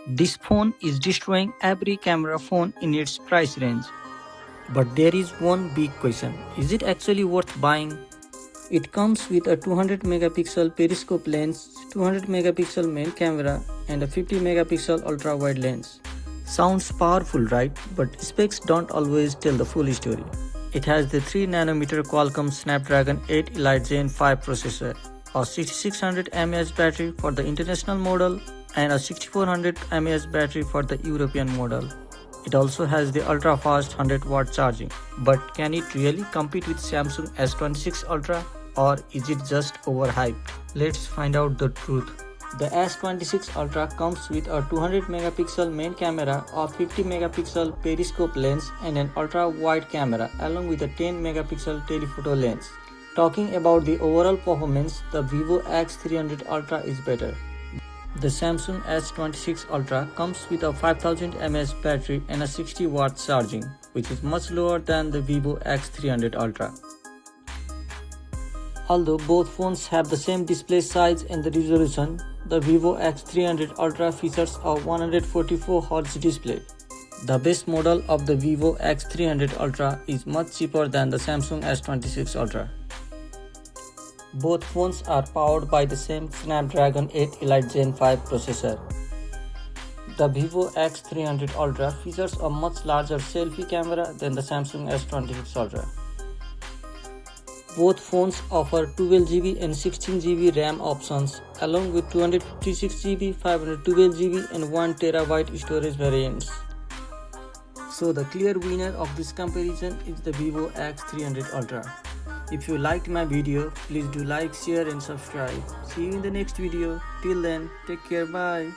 This phone is destroying every camera phone in its price range. But there is one big question. Is it actually worth buying? It comes with a 200 megapixel periscope lens, 200 megapixel main camera and a 50 megapixel ultra wide lens. Sounds powerful, right? But specs don't always tell the full story. It has the 3nm Qualcomm Snapdragon 8 Elite Gen 5 processor, a 6600 mAh battery for the international model and a 6400 mAh battery for the European model. It also has the ultra-fast 100-watt charging. But can it really compete with Samsung S26 Ultra, or is it just overhyped? Let's find out the truth. The S26 Ultra comes with a 200 megapixel main camera, a 50 megapixel periscope lens and an ultra-wide camera along with a 10 megapixel telephoto lens. Talking about the overall performance, the Vivo X300 Ultra is better. The Samsung S26 Ultra comes with a 5000 mAh battery and a 60-watt charging, which is much lower than the Vivo X300 Ultra. Although both phones have the same display size and the resolution, the Vivo X300 Ultra features a 144Hz display. The base model of the Vivo X300 Ultra is much cheaper than the Samsung S26 Ultra. Both phones are powered by the same Snapdragon 8 Elite Gen 5 processor. The Vivo X300 Ultra features a much larger selfie camera than the Samsung S26 Ultra. Both phones offer 12GB and 16GB RAM options along with 256GB, 512GB and 1TB storage variants. So the clear winner of this comparison is the Vivo X300 Ultra. If you liked my video, please do like, share and subscribe. See you in the next video. Till then, take care, bye.